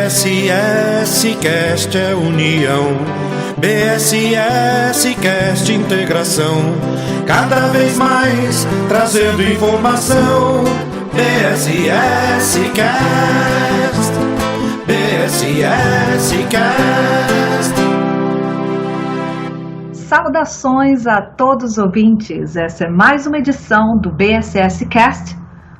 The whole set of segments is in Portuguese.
BSS Cast é união, BSS Cast integração, cada vez mais trazendo informação. BSS Cast, BSS Cast. Saudações a todos os ouvintes, essa é mais uma edição do BSS Cast.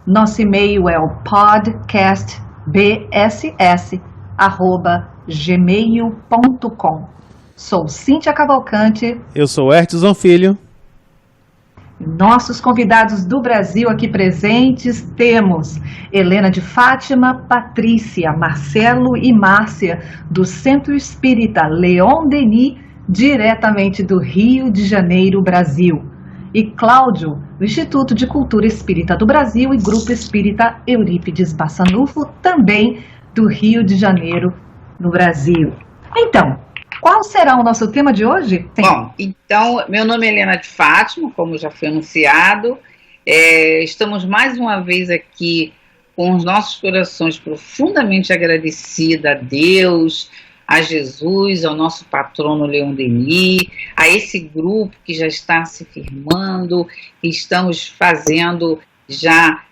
Nosso e-mail é o podcastbss@gmail.com. Sou Cíntia Cavalcante. Eu sou Ertson Filho. Nossos convidados do Brasil aqui presentes temos Helena de Fátima, Patrícia, Marcelo e Márcia, do Centro Espírita Leon Denis, diretamente do Rio de Janeiro, Brasil. E Cláudio, do Instituto de Cultura Espírita do Brasil e Grupo Espírita Eurípides Bassanufo, também do Rio de Janeiro, no Brasil. Então, qual será o nosso tema de hoje? Bom, então, meu nome é Helena de Fátima, como já foi anunciado. Estamos mais uma vez aqui com os nossos corações profundamente agradecidos a Deus, a Jesus, ao nosso patrono Leon Denis, a esse grupo que já está se firmando, que estamos fazendo já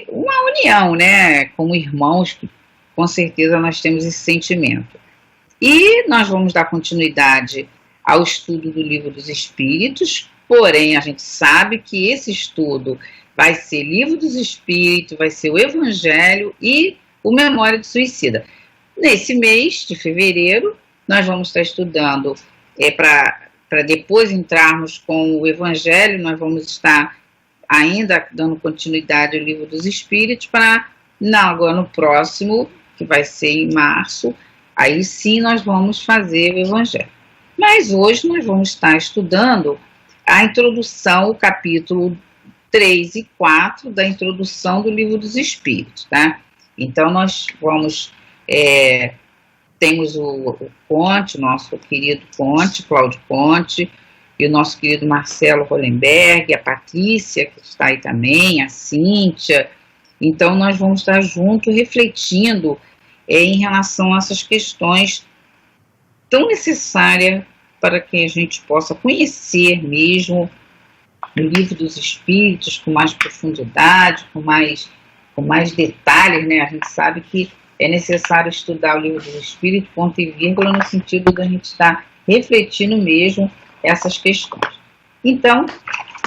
uma união, né, como irmãos, com certeza nós temos esse sentimento. E nós vamos dar continuidade ao estudo do Livro dos Espíritos, porém a gente sabe que esse estudo vai ser Livro dos Espíritos, vai ser o Evangelho e o Memória de Suicida. Nesse mês de fevereiro, nós vamos estar estudando, para depois entrarmos com o Evangelho, nós vamos estar ainda dando continuidade ao Livro dos Espíritos, para agora no próximo, que vai ser em março, aí sim nós vamos fazer o Evangelho. Mas hoje nós vamos estar estudando a introdução, o capítulo 3 e 4 da introdução do Livro dos Espíritos, tá? Então nós vamos... temos o Conte, nosso querido Conte, Cláudio Conte, e o nosso querido Marcelo Hollenberg, a Patrícia, que está aí também, a Cíntia. Então nós vamos estar juntos refletindo em relação a essas questões tão necessárias para que a gente possa conhecer mesmo o Livro dos Espíritos com mais profundidade, com mais detalhes, né? A gente sabe que é necessário estudar o Livro dos Espíritos, ponto e vírgula, no sentido da gente estar refletindo mesmo essas questões. Então,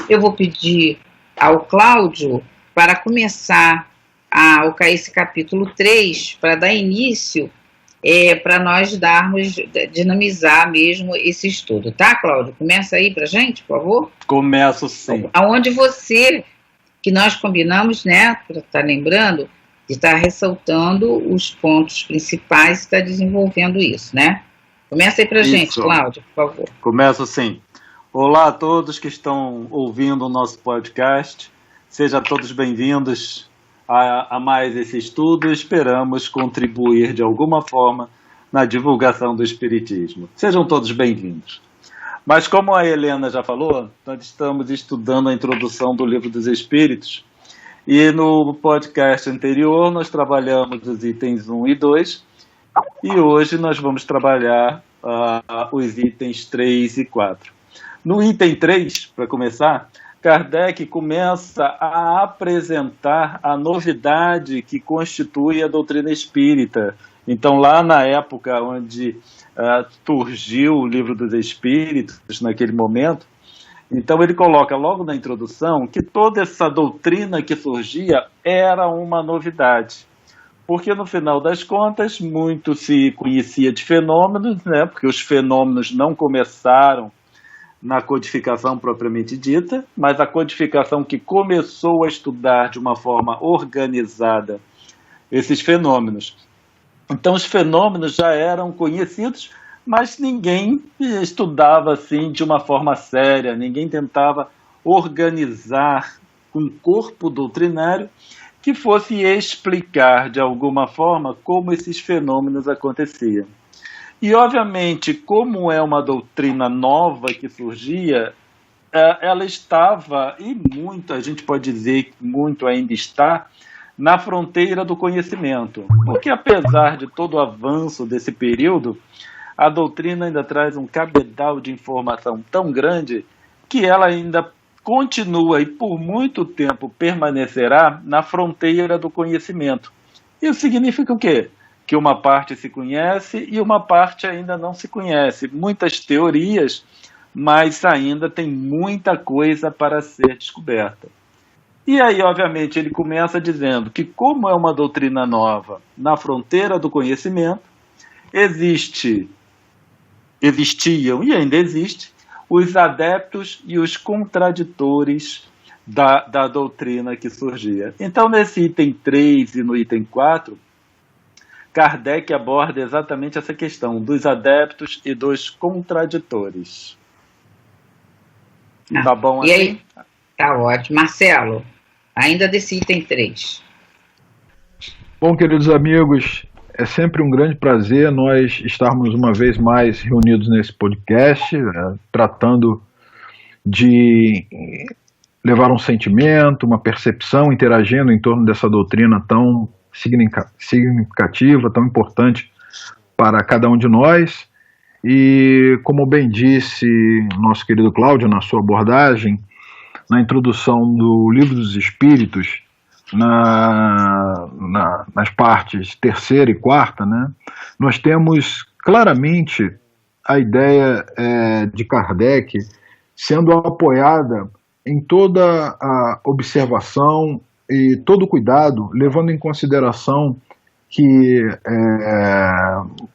eu vou pedir ao Cláudio para começar esse capítulo 3, para dar início, para nós dinamizar mesmo esse estudo, tá, Cláudio? Começa aí pra gente, por favor? Começo sim. Aonde que nós combinamos, né, para estar lembrando, de estar ressaltando os pontos principais e estar desenvolvendo isso, né? Começa aí pra gente, Cláudio, por favor. Começo sim. Olá a todos que estão ouvindo o nosso podcast. Sejam todos bem-vindos a mais esse estudo. Esperamos contribuir de alguma forma na divulgação do Espiritismo. Sejam todos bem-vindos. Mas como a Helena já falou, nós estamos estudando a introdução do Livro dos Espíritos. E no podcast anterior nós trabalhamos os itens 1 e 2 e hoje nós vamos trabalhar os itens 3 e 4. No item 3, para começar, Kardec começa a apresentar a novidade que constitui a doutrina espírita. Então, lá na época onde surgiu o Livro dos Espíritos, naquele momento, então ele coloca logo na introdução que toda essa doutrina que surgia era uma novidade. Porque no final das contas, muito se conhecia de fenômenos, né? Porque os fenômenos não começaram na codificação propriamente dita, mas a codificação que começou a estudar de uma forma organizada esses fenômenos. Então os fenômenos já eram conhecidos, mas ninguém estudava assim de uma forma séria, ninguém tentava organizar um corpo doutrinário que fosse explicar de alguma forma como esses fenômenos aconteciam. E, obviamente, como é uma doutrina nova que surgia, ela estava, e muito, a gente pode dizer que muito ainda está, na fronteira do conhecimento. Porque apesar de todo o avanço desse período, a doutrina ainda traz um cabedal de informação tão grande que ela ainda continua e por muito tempo permanecerá na fronteira do conhecimento. Isso significa o quê? Que uma parte se conhece e uma parte ainda não se conhece. Muitas teorias, mas ainda tem muita coisa para ser descoberta. E aí, obviamente, ele começa dizendo que, como é uma doutrina nova na fronteira do conhecimento, existiam e ainda existe os adeptos e os contraditores da doutrina que surgia. Então, nesse item 3 e no item 4, Kardec aborda exatamente essa questão dos adeptos e dos contraditores. Tá bom assim? E aí, tá ótimo. Marcelo, ainda desse item 3. Bom, queridos amigos, é sempre um grande prazer nós estarmos uma vez mais reunidos nesse podcast, tratando de levar um sentimento, uma percepção, interagindo em torno dessa doutrina tão significativa, tão importante para cada um de nós. E, como bem disse nosso querido Cláudio na sua abordagem, na introdução do Livro dos Espíritos, nas partes 3ª e 4ª, né, nós temos claramente a ideia de Kardec sendo apoiada em toda a observação e todo o cuidado, levando em consideração que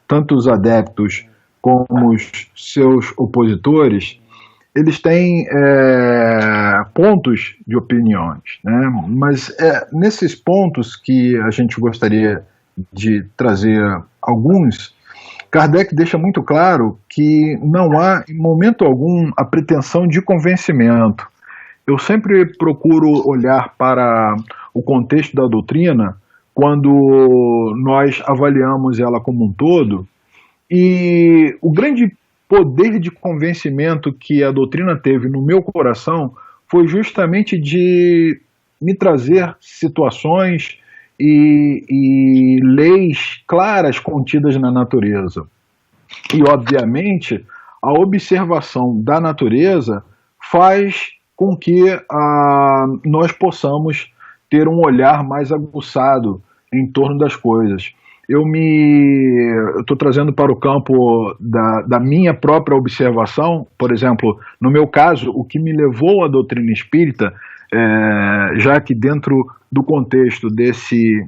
tanto os adeptos como os seus opositores, eles têm pontos de opiniões, né? Mas nesses pontos que a gente gostaria de trazer alguns, Kardec deixa muito claro que não há, em momento algum, a pretensão de convencimento. Eu sempre procuro olhar para o contexto da doutrina quando nós avaliamos ela como um todo, e o grande poder de convencimento que a doutrina teve no meu coração foi justamente de me trazer situações e leis claras contidas na natureza. E, obviamente, a observação da natureza faz com que nós possamos ter um olhar mais aguçado em torno das coisas. Eu estou trazendo para o campo da minha própria observação, por exemplo, no meu caso, o que me levou à doutrina espírita, já que dentro do contexto desse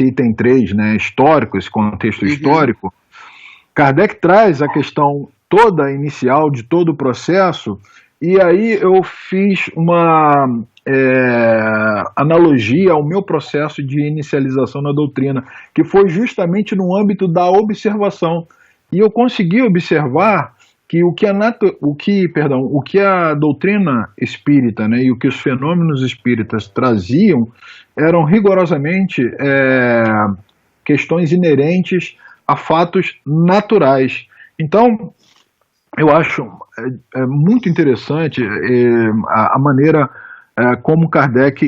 item 3, né, histórico, esse contexto histórico, Kardec traz a questão toda inicial de todo o processo, e aí eu fiz uma analogia ao meu processo de inicialização na doutrina, que foi justamente no âmbito da observação. E eu consegui observar que o que a doutrina espírita, né, e o que os fenômenos espíritas traziam eram rigorosamente questões inerentes a fatos naturais. Então, eu acho muito interessante a maneira como Kardec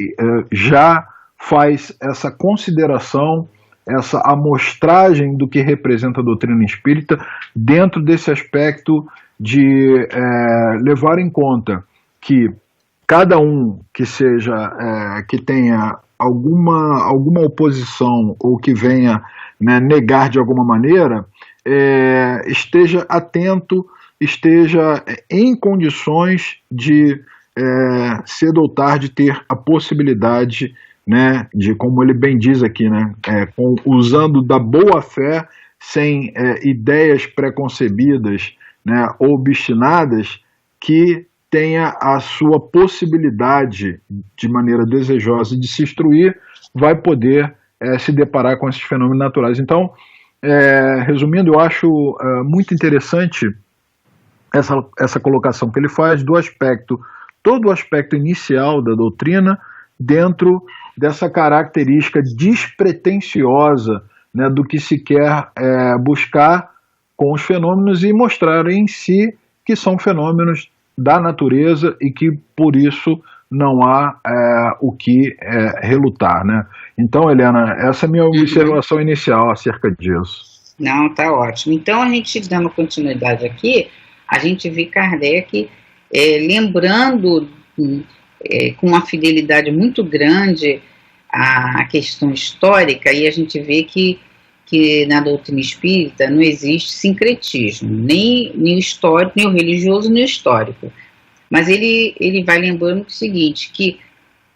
já faz essa consideração, essa amostragem do que representa a doutrina espírita dentro desse aspecto de levar em conta que cada um que tenha alguma oposição ou que venha, né, negar de alguma maneira, esteja atento, esteja em condições de cedo ou tarde ter a possibilidade, né, de, como ele bem diz aqui, né, usando da boa fé, sem ideias preconcebidas, né, obstinadas, que tenha a sua possibilidade, de maneira desejosa, de se instruir, vai poder se deparar com esses fenômenos naturais. Então, resumindo, eu acho muito interessante essa colocação que ele faz do aspecto, todo o aspecto inicial da doutrina, dentro dessa característica despretensiosa, né, do que se quer buscar com os fenômenos e mostrar em si que são fenômenos da natureza e que, por isso, não há o que relutar, né? Então, Helena, essa é a minha observação inicial acerca disso. Não, tá ótimo. Então, a gente dando continuidade aqui, a gente vê Kardec lembrando com uma fidelidade muito grande a questão histórica, e a gente vê que na doutrina espírita não existe sincretismo, nem o histórico, nem o religioso, nem o histórico. Mas ele vai lembrando o seguinte, que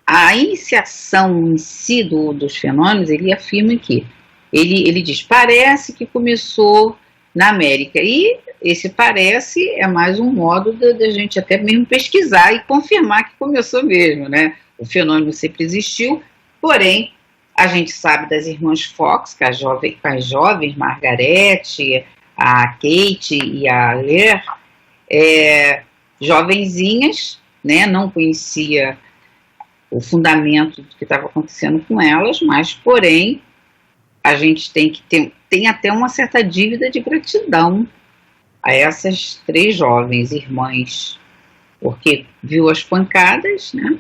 a iniciação em si dos fenômenos, ele afirma que ele diz, parece que começou na América, e esse parece é mais um modo da gente até mesmo pesquisar e confirmar que começou mesmo, né? O fenômeno sempre existiu, porém, a gente sabe das irmãs Fox, com as jovens, Margarete, a Kate e a Ler, jovenzinhas, né? Não conhecia o fundamento do que estava acontecendo com elas, mas, porém, a gente tem até uma certa dívida de gratidão a essas 3 jovens irmãs, porque viu as pancadas, né?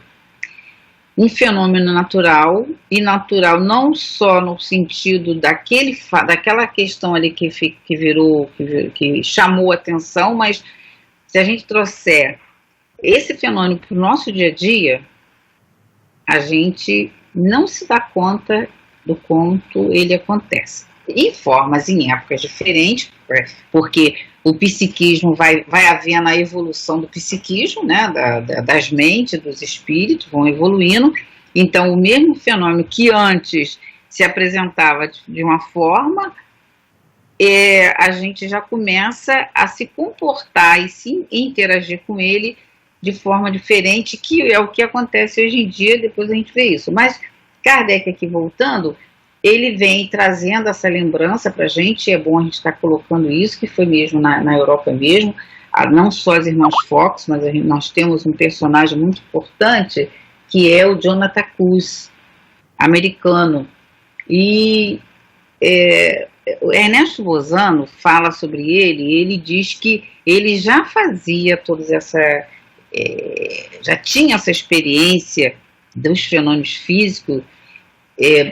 Um fenômeno natural, e natural não só no sentido daquela questão ali que chamou a atenção, mas se a gente trouxer esse fenômeno para o nosso dia a dia, a gente não se dá conta do quanto ele acontece. Em formas, em épocas diferentes, porque o psiquismo vai havendo a evolução do psiquismo, né, das mentes, dos espíritos, vão evoluindo. Então, o mesmo fenômeno que antes se apresentava de uma forma, a gente já começa a se comportar e se interagir com ele de forma diferente, que é o que acontece hoje em dia, depois a gente vê isso. Mas Kardec aqui voltando, ele vem trazendo essa lembrança para a gente, é bom a gente estar colocando isso, que foi mesmo na Europa mesmo, não só as irmãs Fox, mas nós temos um personagem muito importante, que é o Jonathan Cruz, americano. E o Ernesto Bozano fala sobre ele diz que ele já fazia já tinha essa experiência dos fenômenos físicos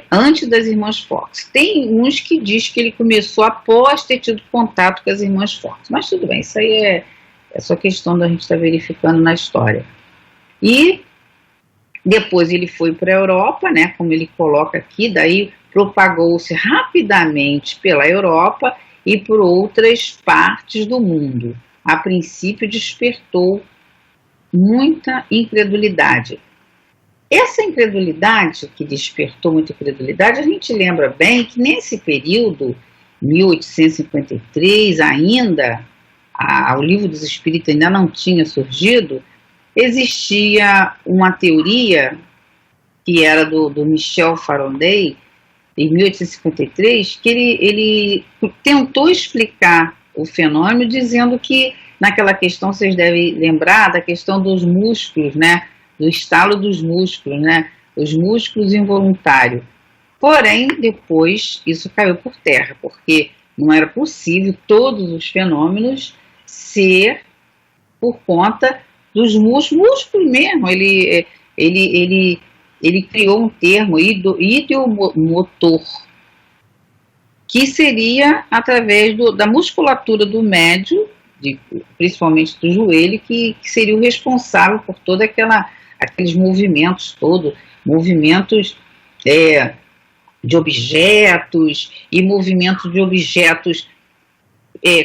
antes das irmãs Fox. Tem uns que diz que ele começou após ter tido contato com as irmãs Fox, mas tudo bem, isso aí é só questão da gente estar verificando na história. E depois ele foi para a Europa, né, como ele coloca aqui, daí propagou-se rapidamente pela Europa e por outras partes do mundo. A princípio despertou muita incredulidade. Essa incredulidade, que despertou muita incredulidade, a gente lembra bem que nesse período, 1853, ainda, o Livro dos Espíritos ainda não tinha surgido, existia uma teoria, que era do Michel Faraday, em 1853, que ele tentou explicar o fenômeno, dizendo que, naquela questão, vocês devem lembrar da questão dos músculos, né? Do estalo dos músculos, né? Os músculos involuntários. Porém, depois, isso caiu por terra, porque não era possível todos os fenômenos ser por conta dos músculos mesmo. Ele criou um termo, ideomotor, que seria através da musculatura do médio, principalmente do joelho, que seria o responsável por toda aqueles movimentos movimentos de objetos e movimentos de objetos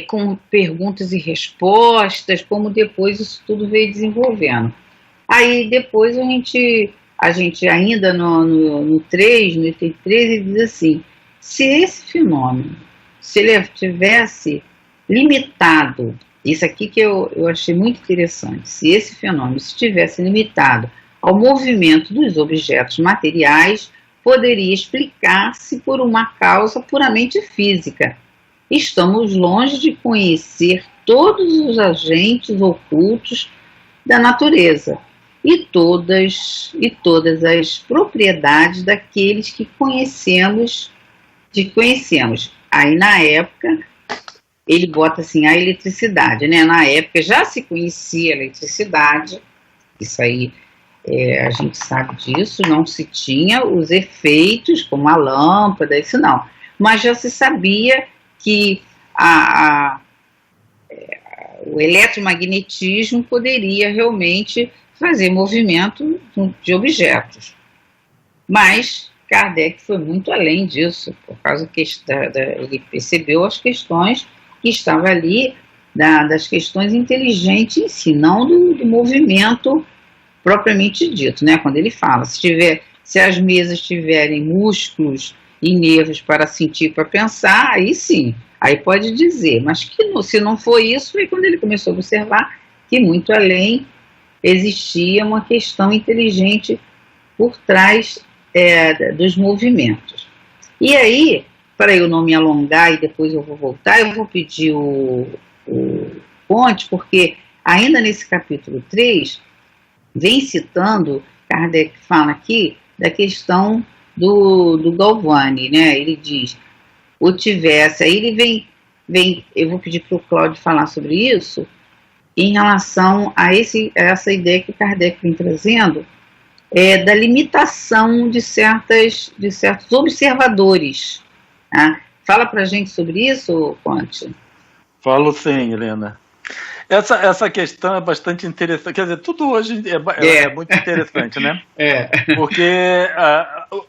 com perguntas e respostas, como depois isso tudo veio desenvolvendo. Aí depois a gente ainda no 3, no item 3, ele diz assim, se esse fenômeno, se ele tivesse limitado, isso aqui que eu achei muito interessante, se esse fenômeno estivesse limitado ao movimento dos objetos materiais, poderia explicar-se por uma causa puramente física. Estamos longe de conhecer todos os agentes ocultos da natureza e todas as propriedades daqueles que conhecemos. Aí, na época, ele bota assim, a eletricidade, né? Na época já se conhecia a eletricidade, isso aí A gente sabe disso, não se tinha os efeitos como a lâmpada, isso não. Mas já se sabia que o eletromagnetismo poderia realmente fazer movimento de objetos. Mas Kardec foi muito além disso, por causa que ele percebeu as questões que estavam ali, das questões inteligentes em si, não do movimento propriamente dito, né? Quando ele fala, se as mesas tiverem músculos e nervos para sentir, para pensar, aí sim, aí pode dizer, mas se não foi isso, foi quando ele começou a observar que muito além existia uma questão inteligente por trás dos movimentos. E aí, para eu não me alongar e depois eu vou voltar, eu vou pedir o Conte, porque ainda nesse capítulo 3, vem citando, Kardec fala aqui, da questão do Galvani, né? Ele diz, aí ele vem, eu vou pedir para o Cláudio falar sobre isso, em relação a essa ideia que Kardec vem trazendo, da limitação de certos observadores. Tá? Fala para a gente sobre isso, Conte. Falo sim, Helena. Essa questão é bastante interessante, quer dizer, tudo hoje é muito interessante, né? Porque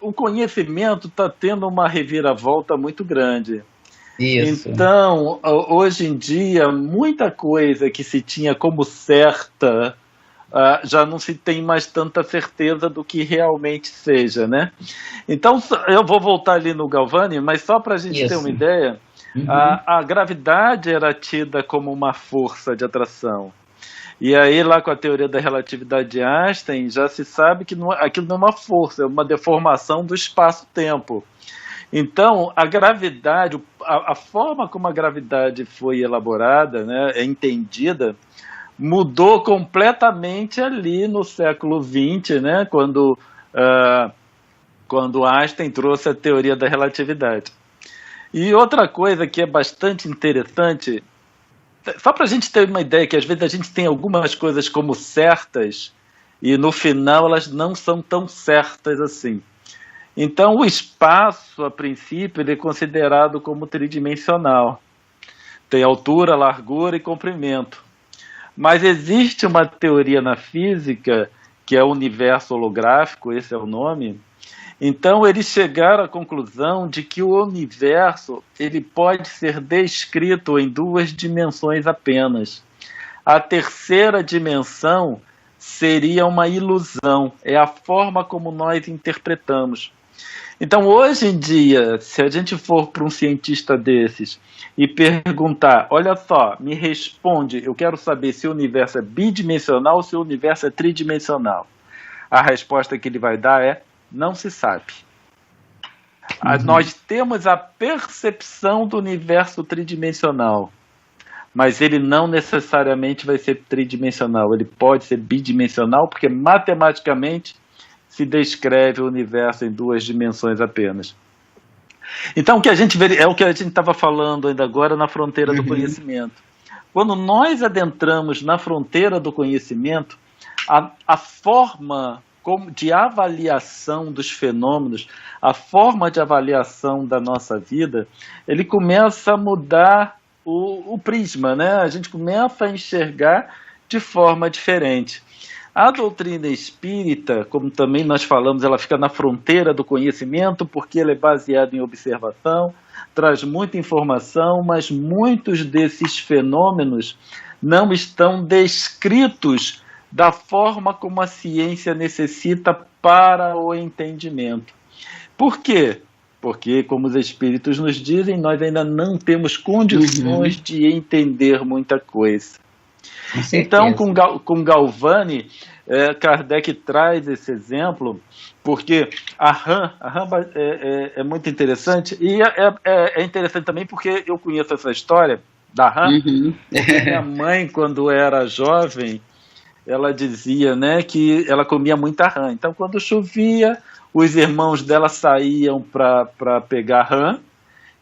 o conhecimento está tendo uma reviravolta muito grande. Isso. Então, hoje em dia, muita coisa que se tinha como certa, já não se tem mais tanta certeza do que realmente seja, né? Então, eu vou voltar ali no Galvani, mas só para a gente ter uma ideia, a gravidade era tida como uma força de atração. E aí, lá com a teoria da relatividade de Einstein, já se sabe que aquilo não é uma força, é uma deformação do espaço-tempo. Então, a gravidade, a forma como a gravidade foi elaborada, né, entendida, mudou completamente ali no século XX, né, quando Einstein trouxe a teoria da relatividade. E outra coisa que é bastante interessante, só para a gente ter uma ideia, que às vezes a gente tem algumas coisas como certas e no final elas não são tão certas assim. Então o espaço, a princípio, ele é considerado como tridimensional. Tem altura, largura e comprimento. Mas existe uma teoria na física, que é o universo holográfico, esse é o nome. Então eles chegaram à conclusão de que o universo ele pode ser descrito em 2 dimensões apenas. A terceira dimensão seria uma ilusão, é a forma como nós interpretamos. Então hoje em dia, se a gente for para um cientista desses e perguntar, olha só, me responde, eu quero saber se o universo é bidimensional ou se o universo é tridimensional. A resposta que ele vai dar é não se sabe. Nós temos a percepção do universo tridimensional, mas ele não necessariamente vai ser tridimensional. Ele pode ser bidimensional, porque matematicamente se descreve o universo em 2 dimensões apenas. Então, o que a gente vê, é o que a gente estava falando ainda agora na fronteira do conhecimento. Quando nós adentramos na fronteira do conhecimento, a forma de avaliação dos fenômenos, a forma de avaliação da nossa vida, ele começa a mudar o prisma, né? A gente começa a enxergar de forma diferente. A doutrina espírita, como também nós falamos, ela fica na fronteira do conhecimento, porque ela é baseada em observação, traz muita informação, mas muitos desses fenômenos não estão descritos da forma como a ciência necessita para o entendimento. Por quê? Porque, como os espíritos nos dizem, nós ainda não temos condições de entender muita coisa. Então, com Galvani, Kardec traz esse exemplo, porque a rã é muito interessante, e é interessante também porque eu conheço essa história da rã, porque minha mãe, quando era jovem, ela dizia, né, que ela comia muita rã. Então, quando chovia, os irmãos dela saíam para pegar rã,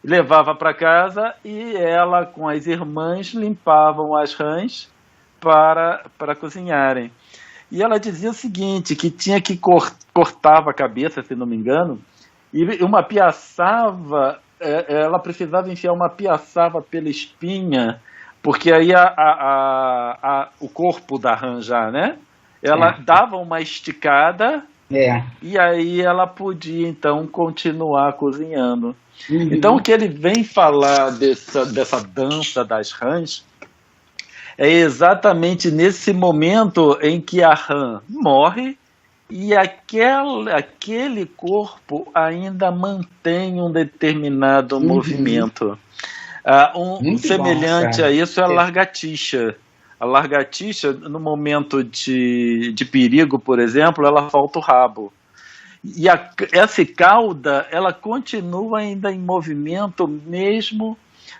levava para casa e ela, com as irmãs, limpavam as rãs para cozinharem. e ela dizia o seguinte, que tinha que cortava a cabeça, se não me engano, e uma piaçava, ela precisava enfiar uma piaçava pela espinha, porque aí o corpo da rã já, né? Ela dava uma esticada e aí ela podia, então, continuar cozinhando. Uhum. Então, o que ele vem falar dessa dança das rãs é exatamente nesse momento em que a rã morre e aquele corpo ainda mantém um determinado movimento. Um semelhante a isso é a lagartixa. A lagartixa, no momento de perigo, por exemplo, ela solta o rabo. E essa cauda, ela continua ainda em movimento, mesmo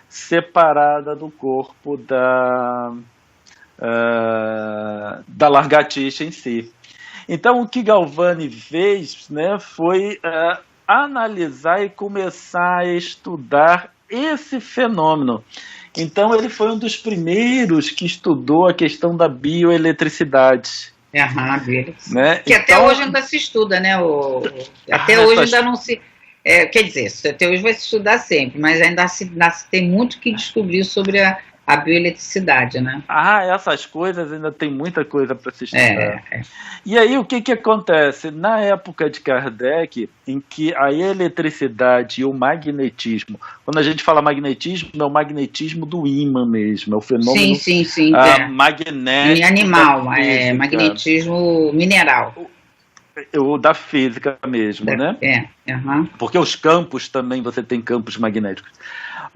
separada do corpo da lagartixa em si. Então, o que Galvani fez, né, foi analisar e começar a estudar esse fenômeno. Então, ele foi um dos primeiros que estudou a questão da bioeletricidade. Né? Que até hoje ainda se estuda, né? Até hoje ainda não se... quer dizer, até hoje vai se estudar sempre, mas ainda tem muito que descobrir sobre a bioeletricidade, né? Essas coisas ainda tem muita coisa para se estudar. E aí o que acontece? Na época de Kardec, em que a eletricidade e o magnetismo, quando a gente fala magnetismo, é o magnetismo do ímã mesmo, é o fenômeno magnético animal, magnetismo mineral. O da física mesmo, né? Porque os campos também, você tem campos magnéticos.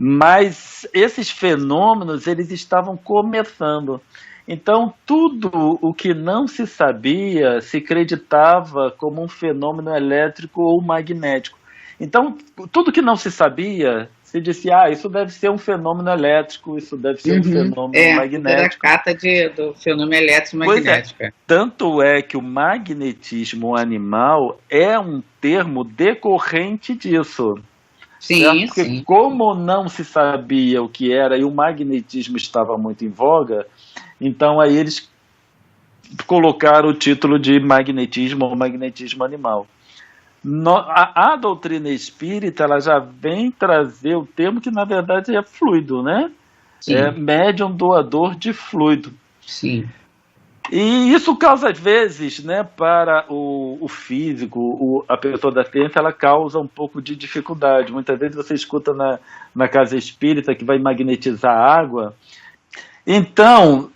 Mas esses fenômenos, eles estavam começando. Então, tudo o que não se sabia se acreditava como um fenômeno elétrico ou magnético. Então, tudo que não se sabia, se dizia, isso deve ser um fenômeno elétrico, isso deve ser um fenômeno magnético. Era a cata do fenômeno elétrico magnético. Tanto é que o magnetismo animal é um termo decorrente disso. Porque como não se sabia o que era e o magnetismo estava muito em voga, então aí eles colocaram o título de magnetismo ou magnetismo animal. A doutrina espírita, ela já vem trazer o termo que na verdade é fluido, né? É médium doador de fluido. Sim. E isso causa, às vezes, né, para o físico, a pessoa da ciência, ela causa um pouco de dificuldade. Muitas vezes você escuta na casa espírita que vai magnetizar a água. Então,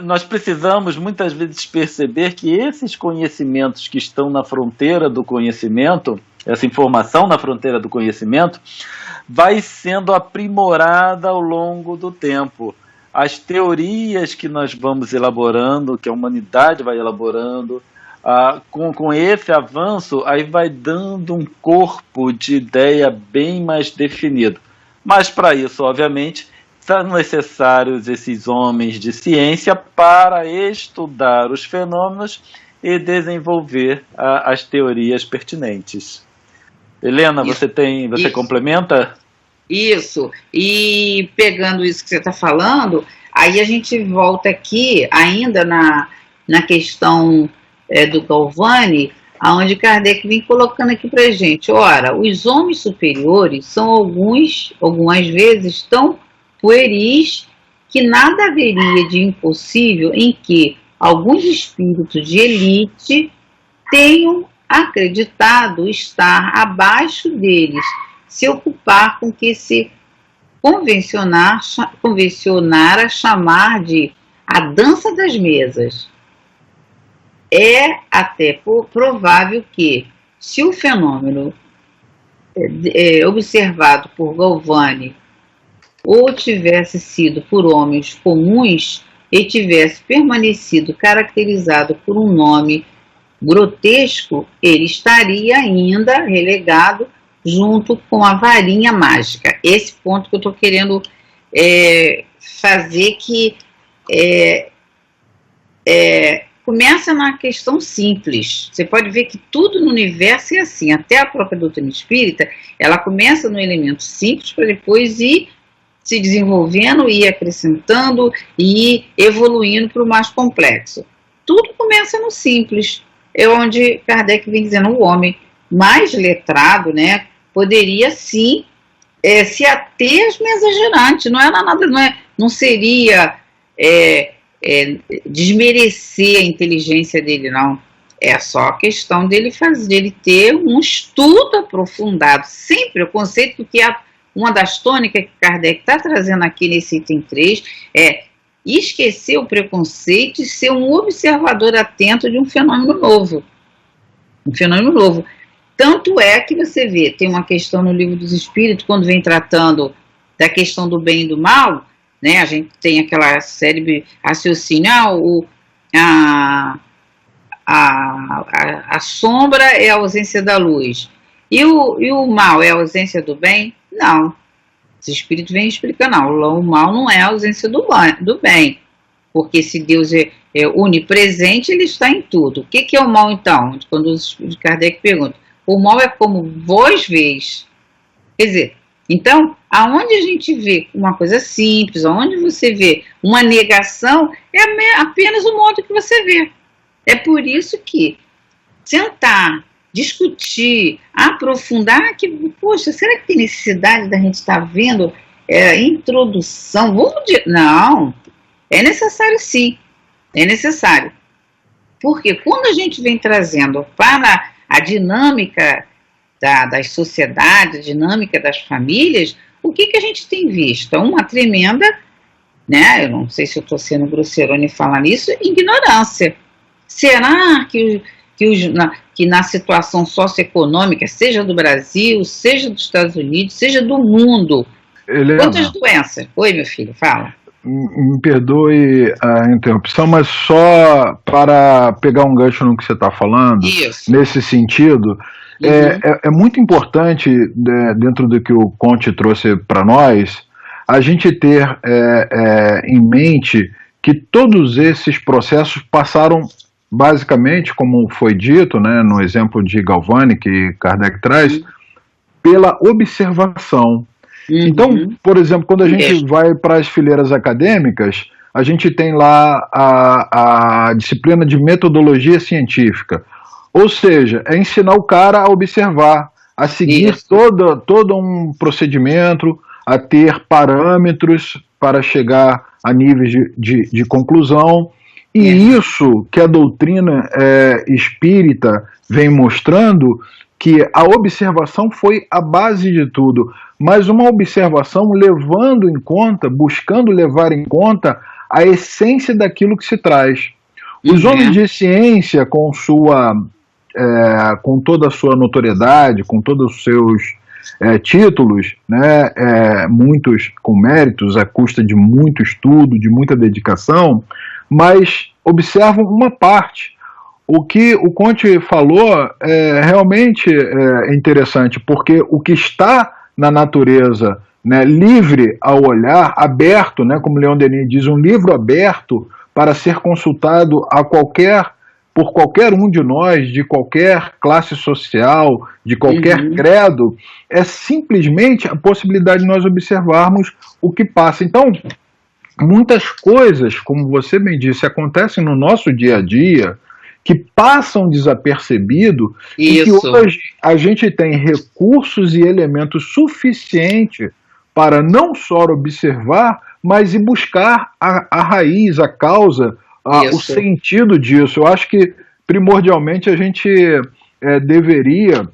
nós precisamos muitas vezes perceber que esses conhecimentos que estão na fronteira do conhecimento, essa informação na fronteira do conhecimento, vai sendo aprimorada ao longo do tempo. As teorias que nós vamos elaborando, que a humanidade vai elaborando, com esse avanço, aí vai dando um corpo de ideia bem mais definido. Mas para isso, obviamente, são necessários esses homens de ciência para estudar os fenômenos e desenvolver as teorias pertinentes. Helena, você complementa? Isso, e pegando isso que você está falando, aí a gente volta aqui ainda na questão do Galvani, onde Kardec vem colocando aqui para a gente, ora, os homens superiores são algumas vezes tão pueris que nada haveria de impossível em que alguns espíritos de elite tenham acreditado estar abaixo deles, se ocupar com que se convencionar a chamar de a dança das mesas. É até provável que, se o fenômeno observado por Galvani ou tivesse sido por homens comuns e tivesse permanecido caracterizado por um nome grotesco, ele estaria ainda relegado junto com a varinha mágica. Esse ponto que eu estou querendo fazer que começa na questão simples. Você pode ver que tudo no universo é assim, até a própria doutrina espírita, ela começa no elemento simples para depois ir se desenvolvendo, ir acrescentando e ir evoluindo para o mais complexo. tudo começa no simples. É onde Kardec vem dizendo, o homem mais letrado, né, poderia sim se ater às mesas girantes. Não era nada, não seria desmerecer a inteligência dele, não. É só a questão dele ter um estudo aprofundado. Sempre o conceito que uma das tônicas que Kardec está trazendo aqui nesse item 3 é esquecer o preconceito e ser um observador atento de um fenômeno novo. Um fenômeno novo. Tanto é que você vê, tem uma questão no Livro dos Espíritos, quando vem tratando da questão do bem e do mal, né, a gente tem aquela célebre raciocínio, a sombra é a ausência da luz. E o mal é a ausência do bem? Não. Os espíritos vêm explicando, não. O mal não é a ausência do bem. Porque se Deus é onipresente, ele está em tudo. O que é o mal, então? Quando os Kardec pergunta, o mal é como vós vês. Quer dizer, então, aonde a gente vê uma coisa simples, aonde você vê uma negação, é apenas o modo que você vê. É por isso que sentar, discutir, aprofundar, que, poxa, será que tem necessidade da gente estar vendo introdução? Não, é necessário sim, é necessário. Porque quando a gente vem trazendo para a dinâmica das sociedades, a dinâmica das famílias, o que a gente tem visto? Uma tremenda, né, eu não sei se eu estou sendo grosseirona em falar nisso, ignorância. Será que na situação socioeconômica, seja do Brasil, seja dos Estados Unidos, seja do mundo, quantas doenças? Oi, meu filho, fala. Me perdoe a interrupção, mas só para pegar um gancho no que você está falando, isso. Nesse sentido, é muito importante, dentro do que o Conte trouxe para nós, a gente ter em mente que todos esses processos passaram basicamente, como foi dito, né, no exemplo de Galvani, que Kardec traz, pela observação. Então, por exemplo, quando a gente vai para as fileiras acadêmicas, a gente tem lá a disciplina de metodologia científica. Ou seja, é ensinar o cara a observar, a seguir todo um procedimento, a ter parâmetros para chegar a níveis de conclusão. E isso que a doutrina espírita vem mostrando, que a observação foi a base de tudo, mas uma observação levando em conta, buscando levar em conta a essência daquilo que se traz. Os homens de ciência, com toda a sua notoriedade, com todos os seus títulos, né, muitos com méritos, à custa de muito estudo, de muita dedicação, mas observam uma parte. O que o Conte falou realmente é interessante, porque o que está na natureza, né, livre ao olhar, aberto, né, como Leon Denis diz, um livro aberto para ser consultado por qualquer um de nós, de qualquer classe social, de qualquer credo, é simplesmente a possibilidade de nós observarmos o que passa. Então, muitas coisas, como você bem disse, acontecem no nosso dia a dia, que passam desapercebido, e que hoje a gente tem recursos e elementos suficientes para não só observar, mas ir buscar a raiz, a causa, o sentido disso. Eu acho que, primordialmente, a gente deveria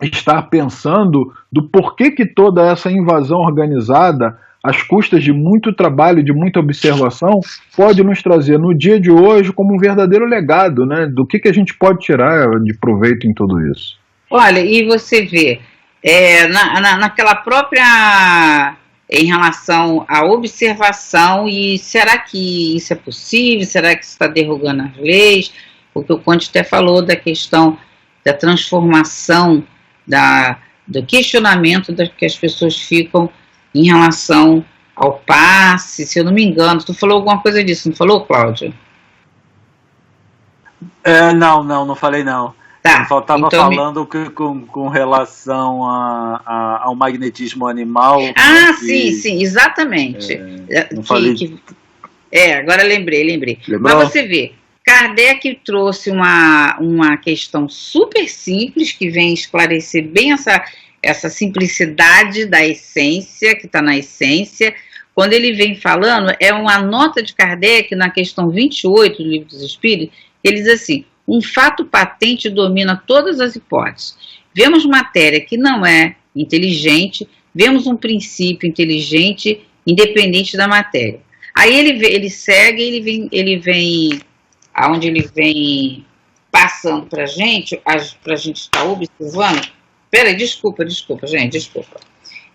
estar pensando do porquê que toda essa invasão organizada, às custas de muito trabalho, de muita observação, pode nos trazer no dia de hoje como um verdadeiro legado, né? Do que a gente pode tirar de proveito em tudo isso. Olha, e você vê, naquela própria, em relação à observação, e será que isso é possível? Será que isso está derrubando as leis? O que o Conte até falou da questão da transformação, do questionamento que as pessoas ficam em relação ao passe, se eu não me engano. Tu falou alguma coisa disso, não falou, Cláudio? Não falei não. Tá, eu estava falando que com relação ao magnetismo animal. Sim, exatamente. Não falei. Agora lembrei. Lembrou? Mas você vê, Kardec trouxe uma questão super simples, que vem esclarecer bem essa simplicidade da essência, que está na essência. Quando ele vem falando, é uma nota de Kardec na questão 28 do Livro dos Espíritos, ele diz assim: um fato patente domina todas as hipóteses. Vemos matéria que não é inteligente, vemos um princípio inteligente independente da matéria. Aí ele segue, ele vem aonde ele vem passando para a gente estar observando. Peraí, desculpa, gente, desculpa.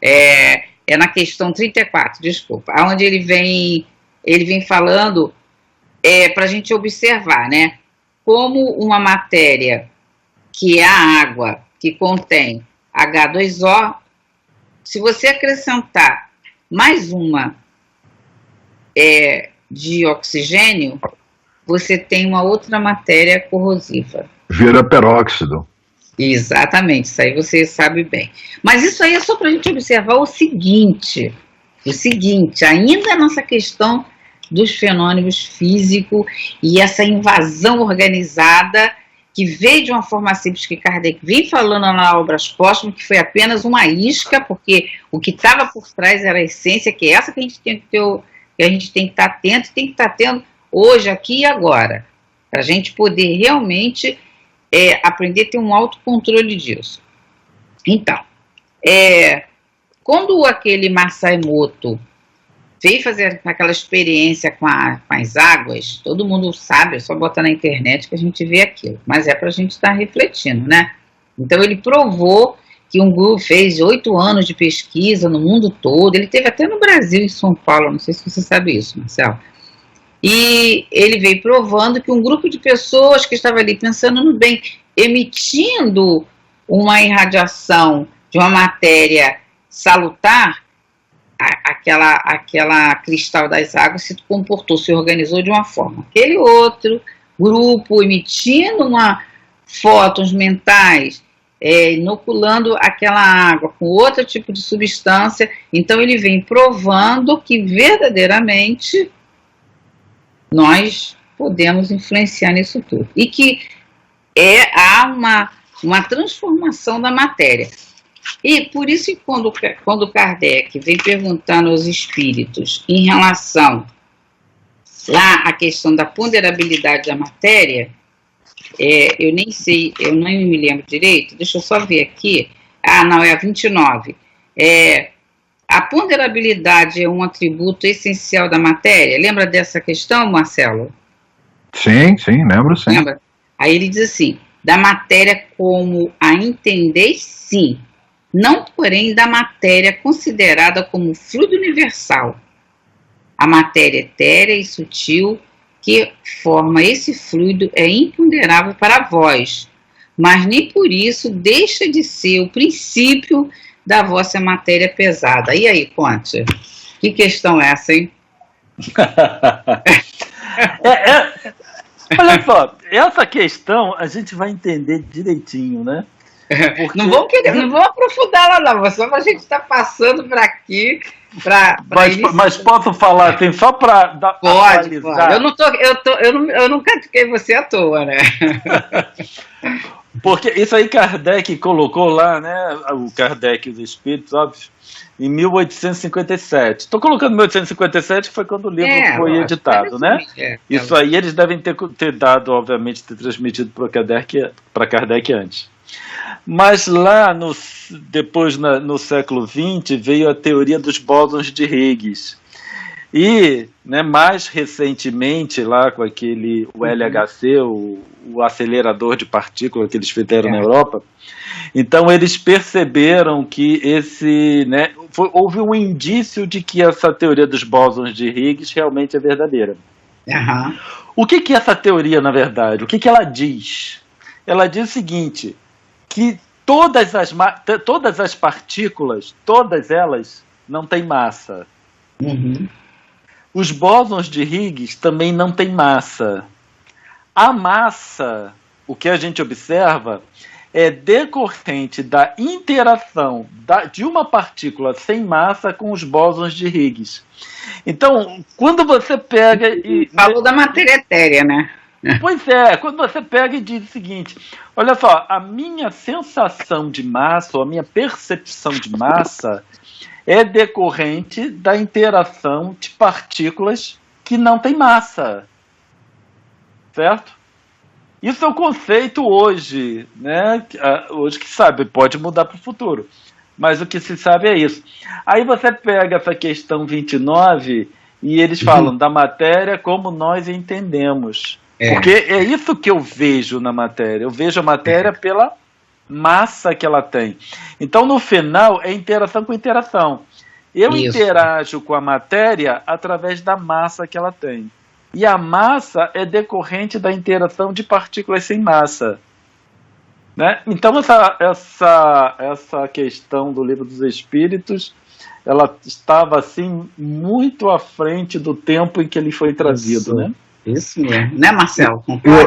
É na questão 34, desculpa, aonde ele vem falando para a gente observar, né? Como uma matéria que é a água, que contém H2O, se você acrescentar mais uma de oxigênio, você tem uma outra matéria corrosiva. Vira peróxido. Exatamente, isso aí você sabe bem. Mas isso aí é só para a gente observar o seguinte, ainda nessa questão dos fenômenos físicos e essa invasão organizada que veio de uma forma simples que Kardec vem falando na Obras Póstumas, que foi apenas uma isca, porque o que estava por trás era a essência, que é essa que a gente tem que ter, que a gente tem que estar atento, e tem que estar tendo hoje, aqui e agora, para a gente poder realmente aprender a ter um autocontrole disso. Então, quando aquele Masai Emoto veio fazer aquela experiência com as águas, todo mundo sabe, é só botar na internet que a gente vê aquilo, mas é para a gente estar refletindo, né? Então ele provou que um grupo fez 8 anos de pesquisa no mundo todo, ele teve até no Brasil, em São Paulo, não sei se você sabe isso, Marcelo, e ele veio provando que um grupo de pessoas que estava ali pensando no bem, emitindo uma irradiação de uma matéria salutar, aquela cristal das águas se comportou, se organizou de uma forma. Aquele outro grupo emitindo fótons mentais, inoculando aquela água com outro tipo de substância. Então ele vem provando que verdadeiramente nós podemos influenciar nisso tudo. E que há uma transformação da matéria. E por isso que quando Kardec vem perguntando aos espíritos em relação lá à questão da ponderabilidade da matéria, eu nem sei, eu nem me lembro direito, deixa eu só ver aqui. Não, é a 29. A ponderabilidade é um atributo essencial da matéria. Lembra dessa questão, Marcelo? Sim, lembro sim. Lembra? Aí ele diz assim: da matéria como a entendeis, sim. Não, porém, da matéria considerada como fluido universal. A matéria etérea e sutil que forma esse fluido é imponderável para vós, mas nem por isso deixa de ser o princípio da vossa matéria pesada. E aí, Conte? Que questão é essa, hein? Olha só, essa questão a gente vai entender direitinho, né? Porque... Não vão aprofundar lá não, só a gente está passando para aqui. Mas posso falar assim, só para atualizar? Eu não critiquei você à toa, né? Porque isso aí Kardec colocou lá, né? O Kardec dos Espíritos, óbvio, em 1857. Estou colocando 1857, que foi quando o livro foi editado, né? Isso aí eles devem ter dado, obviamente, ter transmitido para Kardec antes. Mas lá, depois no século XX, veio a teoria dos bósons de Higgs. E, né, mais recentemente, lá com o LHC, o acelerador de partículas que eles fizeram na Europa, então eles perceberam que houve um indício de que essa teoria dos bósons de Higgs realmente é verdadeira. Uhum. O que é essa teoria, na verdade? O que ela diz? Ela diz o seguinte, que todas as partículas, todas elas, não têm massa. Uhum. Os bósons de Higgs também não têm massa. A massa, o que a gente observa, é decorrente da interação de uma partícula sem massa com os bósons de Higgs. Então, quando você pega... Falou da matéria etérea, né? Pois é, quando você pega e diz o seguinte, olha só, a minha sensação de massa, ou a minha percepção de massa, é decorrente da interação de partículas que não têm massa, certo? Isso é o conceito hoje, né? Hoje que sabe, pode mudar para o futuro, mas o que se sabe é isso. Aí você pega essa questão 29 e eles falam da matéria como nós entendemos. Porque é isso que eu vejo na matéria. Eu vejo a matéria pela massa que ela tem. Então, no final, é interação com interação. Eu interajo com a matéria através da massa que ela tem. E a massa é decorrente da interação de partículas sem massa. Né? Então, essa questão do Livro dos Espíritos, ela estava assim muito à frente do tempo em que ele foi trazido, né? Isso mesmo, né, Marcelo?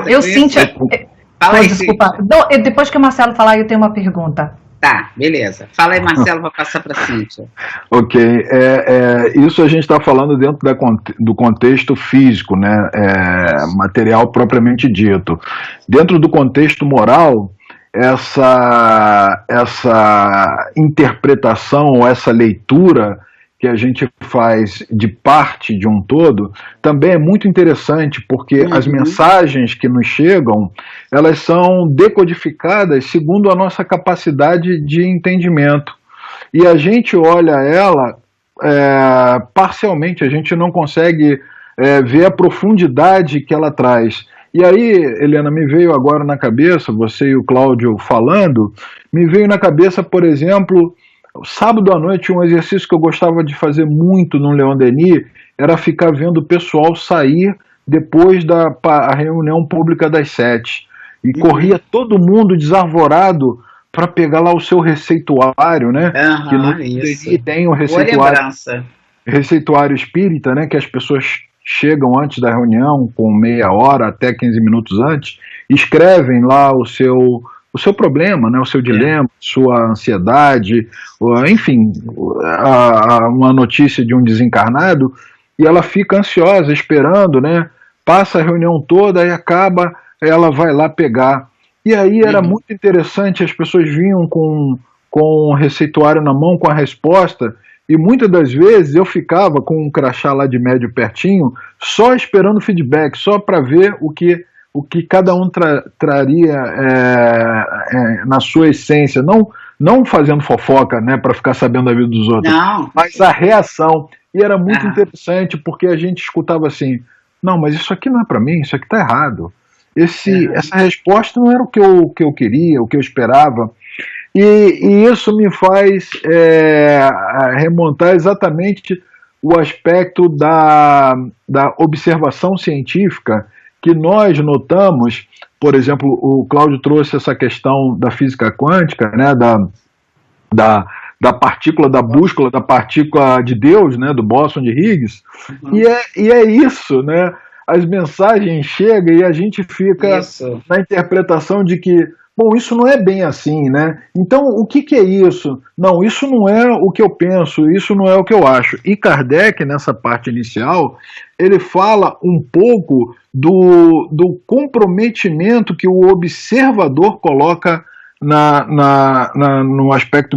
Eu Cíntia, fala aí, desculpa. Não, depois que o Marcelo falar, eu tenho uma pergunta. Tá, beleza. Fala aí, Marcelo, para passar para a Cíntia. Ok, isso a gente está falando dentro do contexto físico, né, material propriamente dito. Dentro do contexto moral, essa interpretação, essa leitura que a gente faz de parte de um todo, também é muito interessante, porque as mensagens que nos chegam, elas são decodificadas segundo a nossa capacidade de entendimento. E a gente olha ela parcialmente, a gente não consegue ver a profundidade que ela traz. E aí, Helena, me veio agora na cabeça, você e o Cláudio falando, me veio na cabeça, por exemplo, sábado à noite, um exercício que eu gostava de fazer muito no Leon Denis era ficar vendo o pessoal sair depois da reunião pública das 7. E corria todo mundo desarvorado para pegar lá o seu receituário, né? Que no Denis tem o receituário espírita, né? Que as pessoas chegam antes da reunião, com meia hora até 15 minutos antes, escrevem lá o seu problema, né, o seu dilema, sua ansiedade, enfim, uma notícia de um desencarnado, e ela fica ansiosa, esperando, né, passa a reunião toda e acaba, ela vai lá pegar. E aí era muito interessante, as pessoas vinham com o receituário na mão, com a resposta, e muitas das vezes eu ficava com um crachá lá de médio pertinho, só esperando feedback, só para ver o que cada um traria na sua essência, não fazendo fofoca, né, para ficar sabendo da vida dos outros, mas a reação. E era muito interessante, porque a gente escutava assim, não, mas isso aqui não é para mim, isso aqui está errado. Essa resposta não era o que eu queria, o que eu esperava. E isso me faz remontar exatamente o aspecto da observação científica, que nós notamos. Por exemplo, o Cláudio trouxe essa questão da física quântica, né, da partícula, da bússola, da partícula de Deus, né, do bóson de Higgs, e é isso, né, as mensagens chegam e a gente fica na interpretação de que, bom, isso não é bem assim, né, então o que é isso? Não, isso não é o que eu penso, isso não é o que eu acho. E Kardec, nessa parte inicial, ele fala um pouco do comprometimento que o observador coloca no aspecto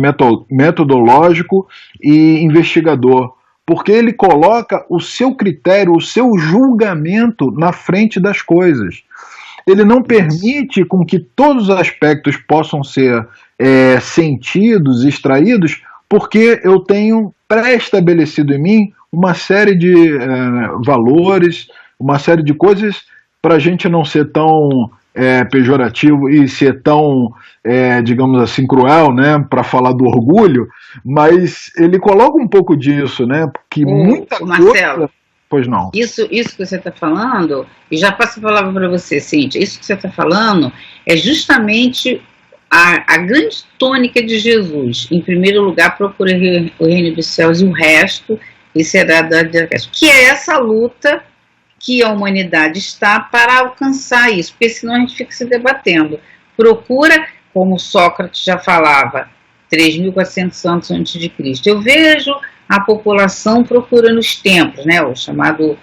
metodológico e investigador, porque ele coloca o seu critério, o seu julgamento na frente das coisas. Ele não permite com que todos os aspectos possam ser sentidos, extraídos, porque eu tenho pré-estabelecido em mim uma série de valores, uma série de coisas, para a gente não ser tão pejorativo e ser tão, digamos assim, cruel, né, para falar do orgulho, mas ele coloca um pouco disso, né, porque muita coisa... Marcelo, pois não. Isso que você está falando, e já passo a palavra para você, Cíntia, isso que você está falando é justamente a grande tônica de Jesus. Em primeiro lugar, procure o reino dos céus e o resto, e será dado, que é essa luta que a humanidade está para alcançar isso, porque senão a gente fica se debatendo. Procura, como Sócrates já falava, 3.400 anos antes de Cristo. Eu vejo a população procurando os templos, né, o chamado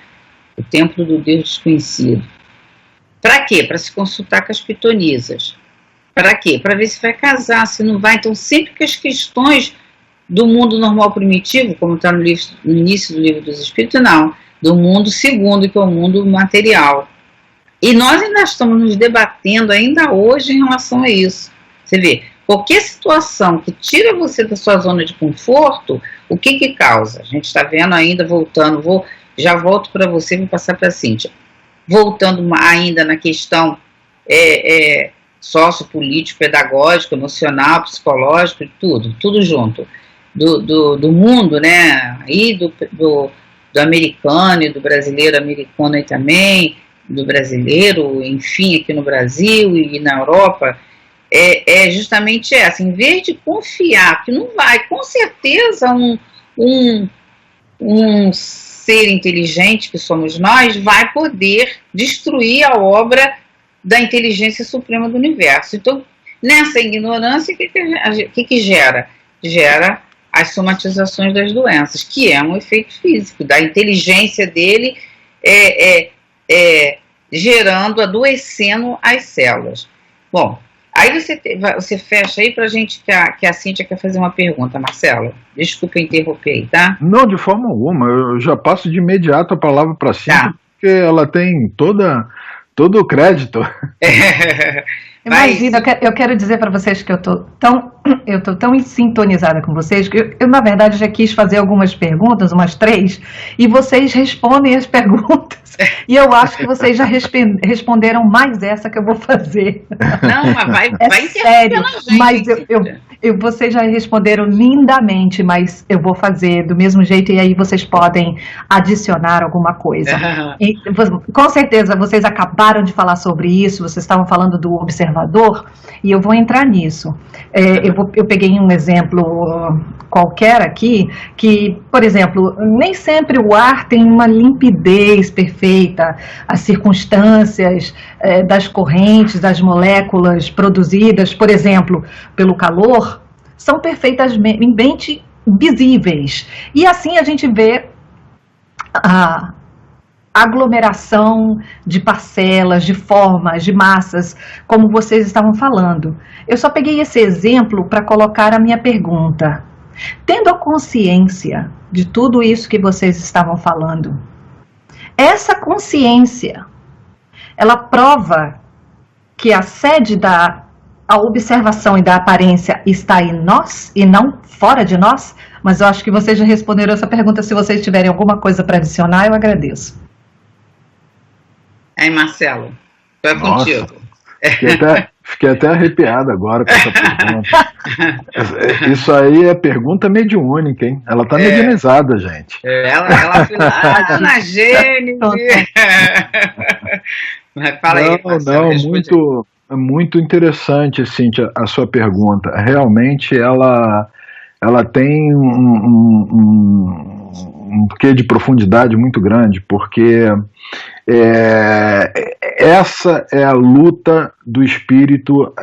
o templo do Deus desconhecido. Para quê? Para se consultar com as pitonisas. Para quê? Para ver se vai casar, se não vai. Então, sempre que as questões do mundo normal primitivo, como está no início do Livro dos Espíritos, não. Do mundo segundo, que é o mundo material. E nós ainda estamos nos debatendo ainda hoje em relação a isso. Você vê, qualquer situação que tira você da sua zona de conforto, o que causa? A gente está vendo ainda, voltando, já volto para você, vou passar para a Cíntia. Voltando ainda na questão sociopolítico, pedagógico, emocional, psicológico, tudo junto. Do mundo, né? Aí do americano e do brasileiro americano aí também, do brasileiro, enfim, aqui no Brasil e na Europa, é justamente essa. Em vez de confiar que não vai, com certeza um ser inteligente que somos nós vai poder destruir a obra da inteligência suprema do universo. Então, nessa ignorância, o que gera? Gera as somatizações das doenças, que é um efeito físico, da inteligência dele gerando, adoecendo as células. Bom, aí você fecha aí pra gente, que a Cíntia quer fazer uma pergunta, Marcelo. Desculpa interromper aí, tá? Não, de forma alguma. Eu já passo de imediato a palavra para a Cíntia, porque ela tem todo o crédito. Imagina, eu quero dizer para vocês que eu tô tão sintonizada com vocês que eu, na verdade, já quis fazer algumas perguntas, umas 3, e vocês respondem as perguntas. E eu acho que vocês já responderam mais essa que eu vou fazer. Não, mas vai sério, mas vocês já responderam lindamente, mas eu vou fazer do mesmo jeito e aí vocês podem adicionar alguma coisa. E, com certeza, vocês acabaram de falar sobre isso, vocês estavam falando do observador, e eu vou entrar nisso. Eu peguei um exemplo qualquer aqui, que, por exemplo, nem sempre o ar tem uma limpidez perfeita, as circunstâncias das correntes, das moléculas produzidas, por exemplo, pelo calor, são perfeitamente visíveis. E assim a gente vê a aglomeração de parcelas, de formas, de massas, como vocês estavam falando. Eu só peguei esse exemplo para colocar a minha pergunta. Tendo a consciência de tudo isso que vocês estavam falando, essa consciência, ela prova que a sede da observação e da aparência está em nós e não fora de nós? Mas eu acho que vocês já responderam essa pergunta. Se vocês tiverem alguma coisa para adicionar, eu agradeço. Aí, Marcelo, é contigo. Fiquei até arrepiado agora com essa pergunta. Isso aí é pergunta mediúnica, hein? Ela tá medianizada, gente. Ela foi lá na Gênesis. Mas fala aí, Marcelo, muito interessante, Cíntia, a sua pergunta. Realmente ela tem um quê de profundidade muito grande, porque essa é a luta do espírito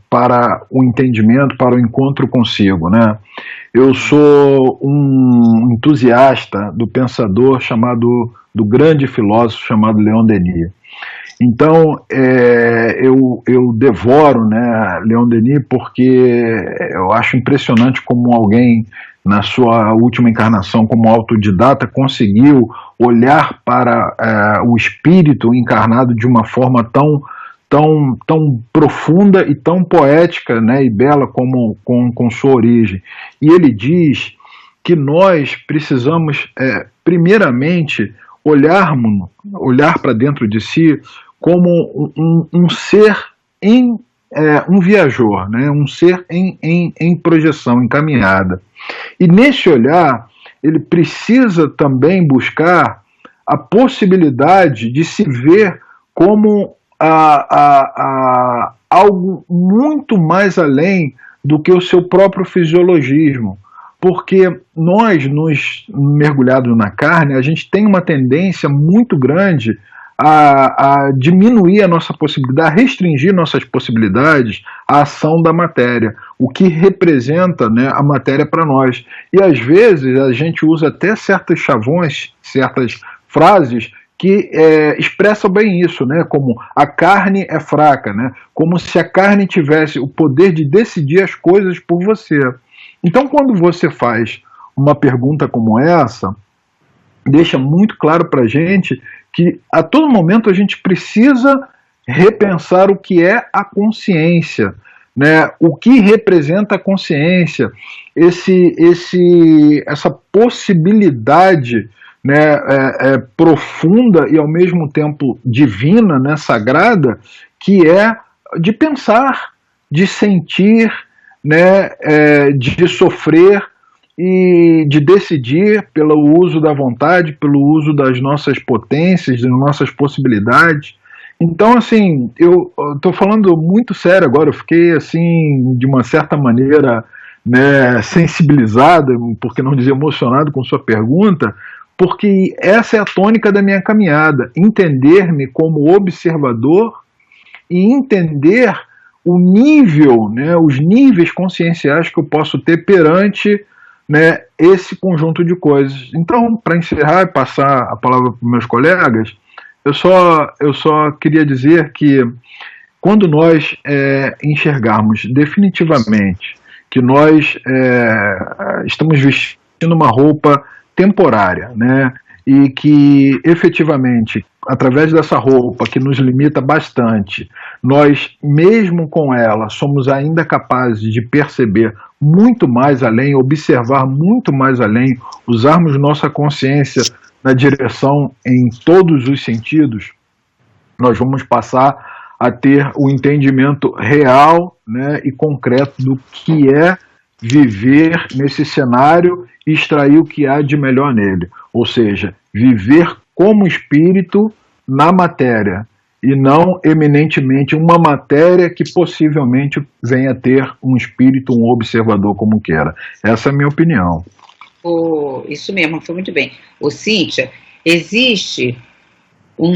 para o entendimento, para o encontro consigo, né? Eu sou um entusiasta do pensador do grande filósofo chamado Leon Denis. Então, eu devoro, né, Leon Denis, porque eu acho impressionante como alguém, na sua última encarnação como autodidata, conseguiu olhar para o espírito encarnado de uma forma tão profunda e tão poética, né, e bela com sua origem. E ele diz que nós precisamos, primeiramente, olhar para dentro de si como um ser um viajor, né? Um ser em projeção, em caminhada. E nesse olhar, ele precisa também buscar a possibilidade de se ver como algo muito mais além do que o seu próprio fisiologismo. Porque nós, nos mergulhados na carne, a gente tem uma tendência muito grande a diminuir a nossa possibilidade, a restringir nossas possibilidades à ação da matéria, o que representa, né, a matéria para nós. E às vezes a gente usa até certos chavões, certas frases que expressam bem isso, né? Como a carne é fraca, né? Como se a carne tivesse o poder de decidir as coisas por você. Então, quando você faz uma pergunta como essa, deixa muito claro para a gente que a todo momento a gente precisa repensar o que é a consciência, né? O que representa a consciência, essa possibilidade, né, profunda e ao mesmo tempo divina, né, sagrada, que é de pensar, de sentir, né, de sofrer e de decidir pelo uso da vontade, pelo uso das nossas potências, das nossas possibilidades. Então, assim, eu estou falando muito sério agora, eu fiquei, assim, de uma certa maneira, né, sensibilizado, por que não dizer emocionado com sua pergunta, porque essa é a tônica da minha caminhada, entender-me como observador e entender o nível, né, os níveis conscienciais que eu posso ter perante, né, esse conjunto de coisas. Então, para encerrar e passar a palavra para meus colegas, eu só queria dizer que quando nós enxergarmos definitivamente que nós estamos vestindo uma roupa temporária, né, e que efetivamente, através dessa roupa que nos limita bastante, nós, mesmo com ela, somos ainda capazes de perceber muito mais além, observar muito mais além, usarmos nossa consciência na direção em todos os sentidos, nós vamos passar a ter o entendimento real, né, e concreto do que é viver nesse cenário e extrair o que há de melhor nele. Ou seja, viver como espírito na matéria e não eminentemente uma matéria que possivelmente venha a ter um espírito, um observador como queira. Essa é a minha opinião. Isso mesmo, foi muito bem. Cíntia, existe um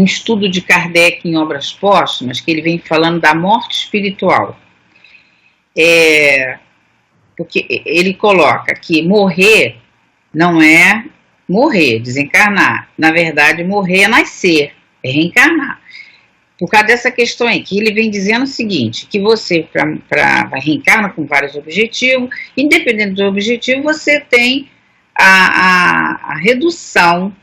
estudo de Kardec em Obras Póstumas que ele vem falando da morte espiritual. Porque ele coloca que morrer não é morrer, desencarnar. Na verdade, morrer é nascer, é reencarnar. Por causa dessa questão aí, que ele vem dizendo o seguinte, que você reencarna com vários objetivos, independente do objetivo, você tem a redução,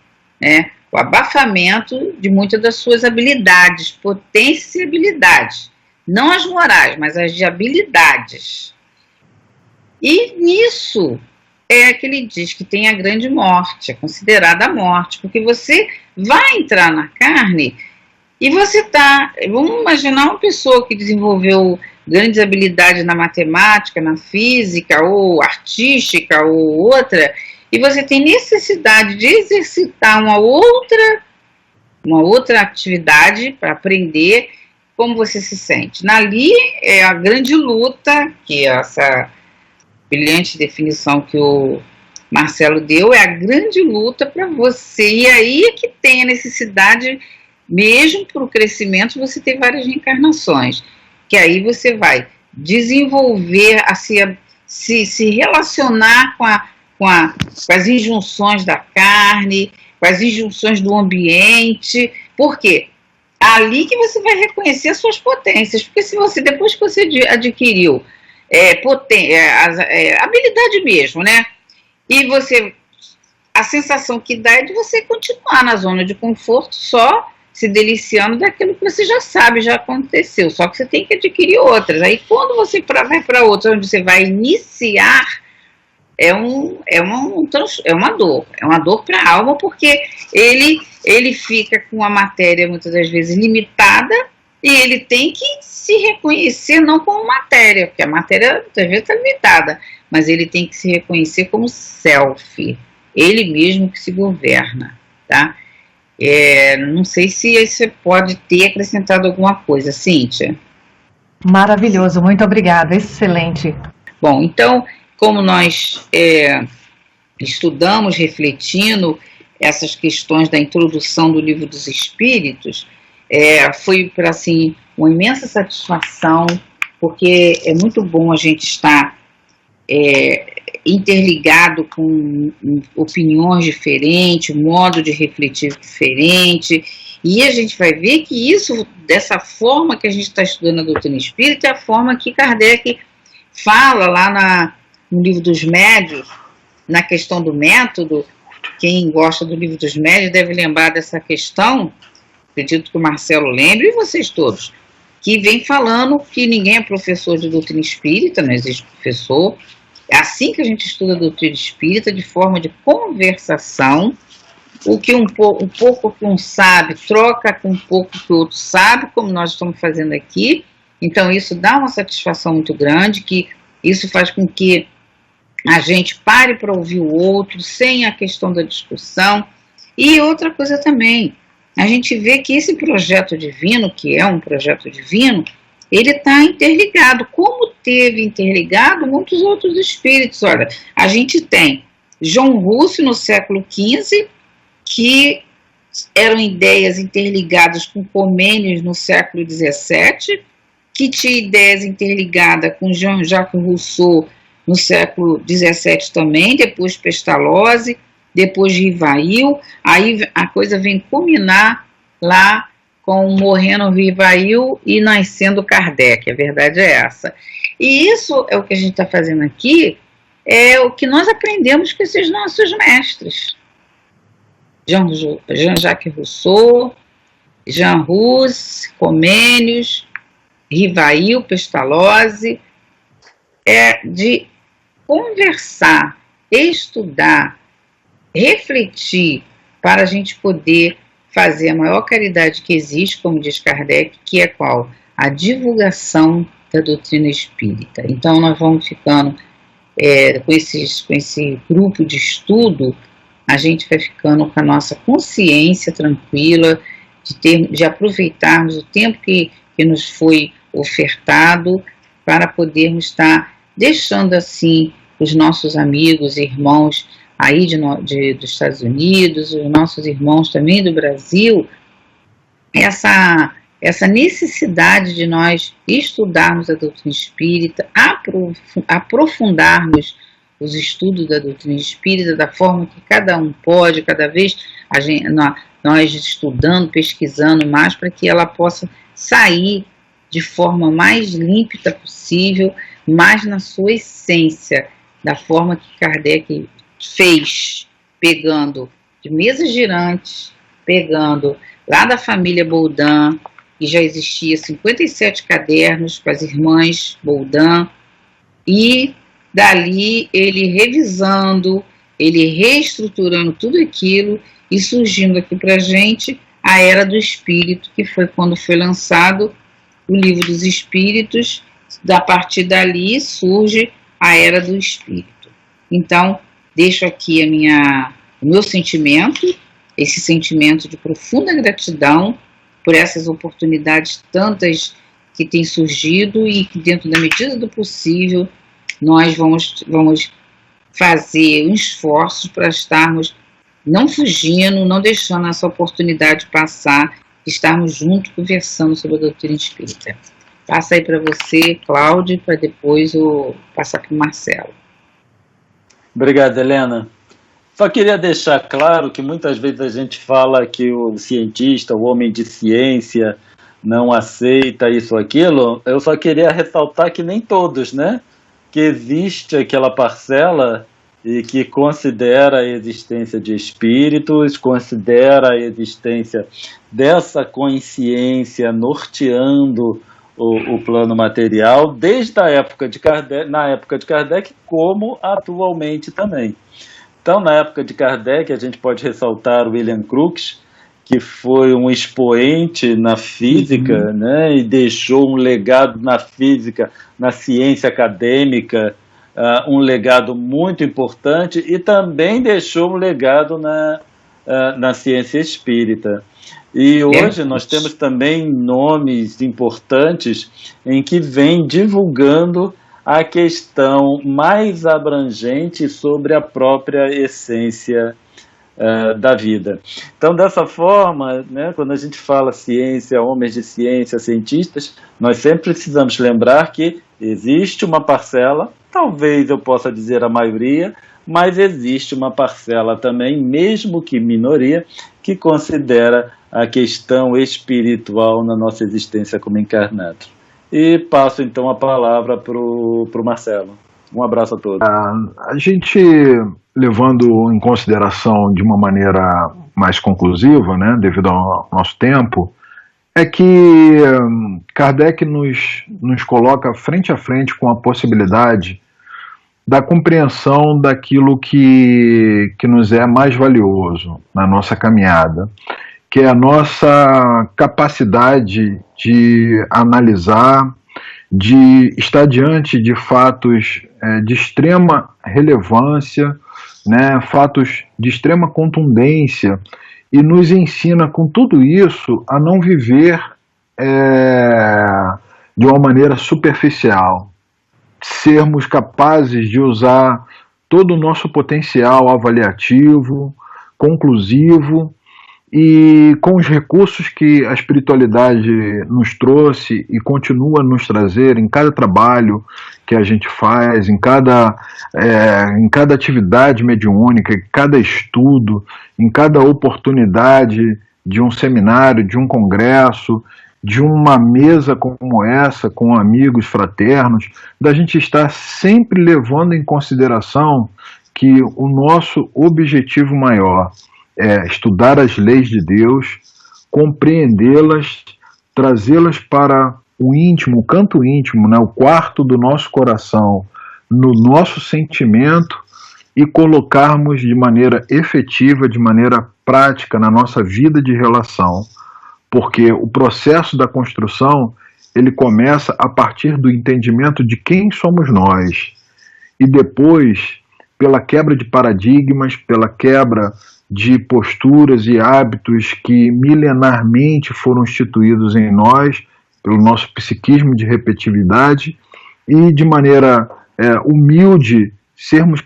né, o abafamento de muitas das suas habilidades, potências e habilidades. Não as morais, mas as de habilidades. E nisso é que ele diz que tem a grande morte, é considerada a morte, porque você vai entrar na carne e você vamos imaginar uma pessoa que desenvolveu grandes habilidades na matemática, na física, ou artística, ou outra, e você tem necessidade de exercitar uma outra atividade para aprender como você se sente. Ali é a grande luta, que é essa brilhante definição que o Marcelo deu, é a grande luta para você, e aí é que tem a necessidade, mesmo para o crescimento, você ter várias reencarnações, que aí você vai desenvolver, se relacionar com as injunções da carne, com as injunções do ambiente. Por quê? Ali que você vai reconhecer as suas potências, porque se você, depois que você adquiriu habilidade mesmo, né? E a sensação que dá é de você continuar na zona de conforto, só se deliciando daquilo que você já sabe, já aconteceu, só que você tem que adquirir outras. Aí quando você vai para outras, onde você vai iniciar, é uma dor para a alma, porque ele fica com a matéria muitas das vezes limitada, e ele tem que se reconhecer não como matéria, porque a matéria muitas vezes está limitada, mas ele tem que se reconhecer como self, ele mesmo que se governa, tá? Não sei se você pode ter acrescentado alguma coisa, Cíntia. Maravilhoso, muito obrigada, excelente. Bom, então, como nós estudamos, refletindo essas questões da introdução do Livro dos Espíritos, foi para assim uma imensa satisfação, porque é muito bom a gente estar interligado com opiniões diferentes, modo de refletir diferente, e a gente vai ver que isso, dessa forma que a gente está estudando a doutrina espírita, é a forma que Kardec fala lá no Livro dos Médiuns, na questão do método. Quem gosta do Livro dos Médiuns deve lembrar dessa questão, acredito que o Marcelo lembre, e vocês todos, que vem falando que ninguém é professor de doutrina espírita, não existe professor. É assim que a gente estuda a doutrina espírita, de forma de conversação. O que um pouco que um sabe, troca com um pouco que o outro sabe, como nós estamos fazendo aqui. Então isso dá uma satisfação muito grande, que isso faz com que a gente pare para ouvir o outro, sem a questão da discussão. E outra coisa também, a gente vê que esse projeto divino, que é um projeto divino, ele está interligado, como teve interligado muitos outros espíritos. Olha, a gente tem João Russo no século XV, que eram ideias interligadas com Comênios no século XVII, que tinha ideias interligadas com Jean-Jacques Rousseau no século XVII também, depois Pestalozzi, depois Rivail. Aí a coisa vem culminar lá com morrendo Rivail e nascendo Kardec, a verdade é essa. E isso é o que a gente está fazendo aqui, é o que nós aprendemos com esses nossos mestres. Jean-Jacques Rousseau, Jean Rus, Comênios, Rivail, Pestalozzi, de conversar, estudar, refletir, para a gente poder fazer a maior caridade que existe, como diz Kardec, que é qual? A divulgação da doutrina espírita. Então nós vamos ficando com esse grupo de estudo, a gente vai ficando com a nossa consciência tranquila, de aproveitarmos o tempo que nos foi ofertado, para podermos estar deixando assim os nossos amigos e irmãos aí dos Estados Unidos, os nossos irmãos também do Brasil, essa necessidade de nós estudarmos a doutrina espírita, aprofundarmos os estudos da doutrina espírita da forma que cada um pode, cada vez nós estudando, pesquisando mais, para que ela possa sair de forma mais límpida possível, mais na sua essência, da forma que Kardec fez, pegando de mesas girantes, pegando lá da família Baudin, que já existia 57 cadernos com as irmãs Baudin, e dali ele revisando, ele reestruturando tudo aquilo e surgindo aqui para a gente a Era do Espírito, que foi quando foi lançado o Livro dos Espíritos. A partir dali surge a Era do Espírito. Então, deixo aqui o meu sentimento, esse sentimento de profunda gratidão por essas oportunidades tantas que têm surgido, e que dentro da medida do possível nós vamos fazer um esforço para estarmos não fugindo, não deixando essa oportunidade passar, estarmos juntos conversando sobre a doutrina espírita. Passa aí para você, Cláudio, para depois eu passar para o Marcelo. Obrigado, Helena. Só queria deixar claro que muitas vezes a gente fala que o cientista, o homem de ciência, não aceita isso ou aquilo. Eu só queria ressaltar que nem todos, né? Que existe aquela parcela e que considera a existência de espíritos, considera a existência dessa consciência norteando o plano material, desde a época de Kardec, na época de Kardec, como atualmente também. Então, na época de Kardec, a gente pode ressaltar o William Crookes, que foi um expoente na física, né, e deixou um legado na física, na ciência acadêmica, um legado muito importante, e também deixou um legado na ciência espírita. E hoje nós temos também nomes importantes em que vêm divulgando a questão mais abrangente sobre a própria essência da vida. Então, dessa forma, né, quando a gente fala ciência, homens de ciência, cientistas, nós sempre precisamos lembrar que Existe uma parcela, talvez eu possa dizer a maioria, mas existe uma parcela também, mesmo que minoria, que considera a questão espiritual na nossa existência como encarnado. E passo então a palavra para o Marcelo. Um abraço a todos. A gente, levando em consideração de uma maneira mais conclusiva, né, devido ao nosso tempo, é que Kardec nos coloca frente a frente com a possibilidade da compreensão daquilo que nos é mais valioso na nossa caminhada, que é a nossa capacidade de analisar, de estar diante de fatos de extrema relevância, né, fatos de extrema contundência, e nos ensina com tudo isso a não viver de uma maneira superficial, sermos capazes de usar todo o nosso potencial avaliativo, conclusivo, e com os recursos que a espiritualidade nos trouxe e continua a nos trazer em cada trabalho que a gente faz, em cada atividade mediúnica, em cada estudo, em cada oportunidade de um seminário, de um congresso, de uma mesa como essa, com amigos fraternos, da gente estar sempre levando em consideração que o nosso objetivo maior é estudar as leis de Deus, compreendê-las, trazê-las para o íntimo, o canto íntimo, né, o quarto do nosso coração, no nosso sentimento, e colocarmos de maneira efetiva, de maneira prática na nossa vida de relação, porque o processo da construção ele começa a partir do entendimento de quem somos nós, e depois, pela quebra de paradigmas, pela quebra de posturas e hábitos que milenarmente foram instituídos em nós, pelo nosso psiquismo de repetitividade, e de maneira humilde sermos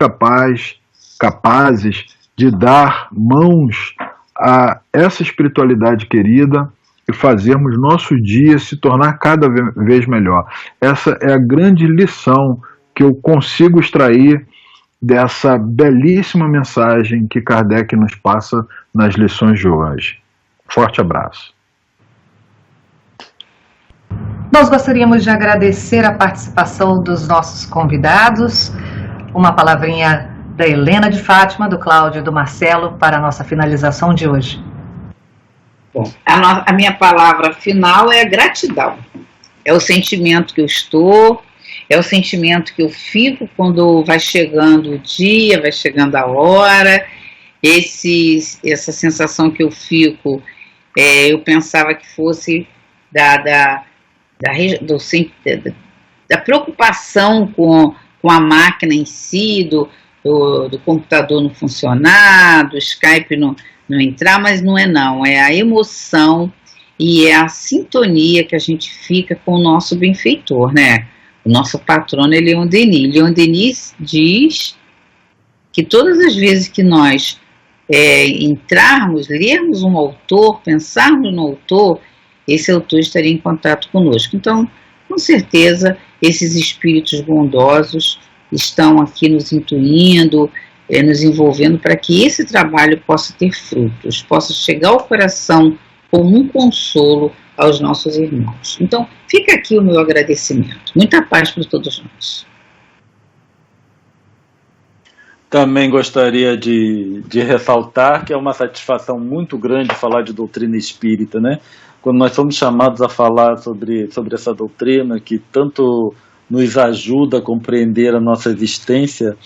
capazes de dar mãos a essa espiritualidade querida e fazermos nosso dia se tornar cada vez melhor. Essa é a grande lição que eu consigo extrair dessa belíssima mensagem que Kardec nos passa nas lições de hoje. Forte abraço. Nós gostaríamos de agradecer a participação dos nossos convidados, uma palavrinha da Helena de Fátima, do Cláudio e do Marcelo para a nossa finalização de hoje. Bom, a minha palavra final é a gratidão. É o sentimento que eu estou, é o sentimento que eu fico quando vai chegando o dia, vai chegando a hora, essa sensação que eu fico, eu pensava que fosse da preocupação com a máquina em si, do computador não funcionar, do Skype não entrar, mas não é não, é a emoção e é a sintonia que a gente fica com o nosso benfeitor, né? O nosso patrono é Leon Denis. Leon Denis diz que todas as vezes que nós entrarmos, lermos um autor, pensarmos no autor, esse autor estaria em contato conosco. Então, com certeza, esses espíritos bondosos estão aqui nos intuindo, nos envolvendo para que esse trabalho possa ter frutos, possa chegar ao coração como um consolo aos nossos irmãos. Então, fica aqui o meu agradecimento. Muita paz para todos nós. Também gostaria de ressaltar que é uma satisfação muito grande falar de doutrina espírita, né? Quando nós somos chamados a falar sobre essa doutrina que tanto nos ajuda a compreender a nossa existência,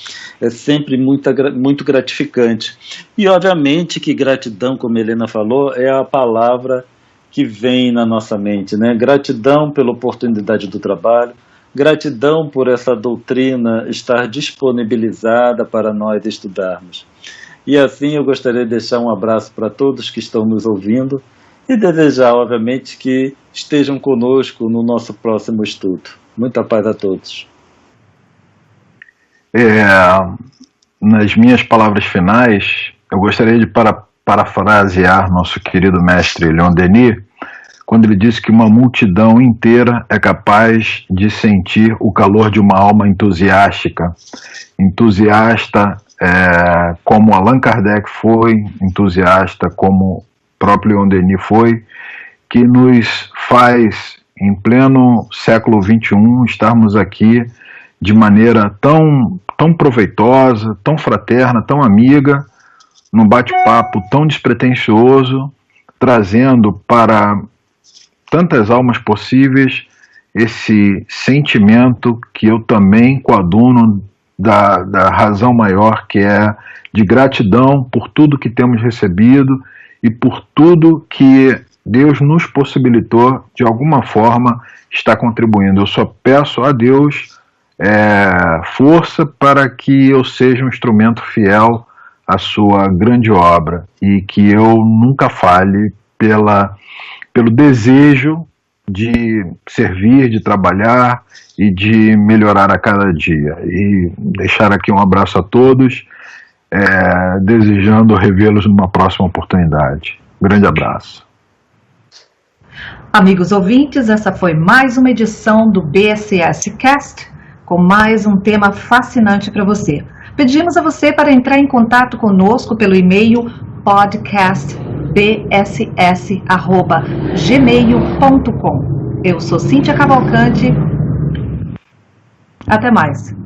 é sempre muito gratificante. E, obviamente, que gratidão, como a Helena falou, é a palavra que vem na nossa mente, né? Gratidão pela oportunidade do trabalho, gratidão por essa doutrina estar disponibilizada para nós estudarmos. E assim eu gostaria de deixar um abraço para todos que estão nos ouvindo e desejar, obviamente, que estejam conosco no nosso próximo estudo. Muita paz a todos. Nas minhas palavras finais, eu gostaria de parafrasear nosso querido mestre Leon Denis quando ele disse que uma multidão inteira é capaz de sentir o calor de uma alma entusiasta, como Allan Kardec foi, entusiasta como o próprio Leon Denis foi, que nos faz, em pleno século XXI, estarmos aqui de maneira tão proveitosa, tão fraterna, tão amiga, num bate-papo tão despretensioso, trazendo para tantas almas possíveis esse sentimento que eu também coaduno da razão maior, que é de gratidão por tudo que temos recebido e por tudo que Deus nos possibilitou, de alguma forma, estar contribuindo. Eu só peço a Deus força para que eu seja um instrumento fiel à sua grande obra e que eu nunca falhe pelo desejo de servir, de trabalhar e de melhorar a cada dia. E deixar aqui um abraço a todos, desejando revê-los numa próxima oportunidade. Grande abraço. Amigos ouvintes, essa foi mais uma edição do BSS Cast, com mais um tema fascinante para você. Pedimos a você para entrar em contato conosco pelo e-mail podcastbss@gmail.com. Eu sou Cíntia Cavalcante. Até mais.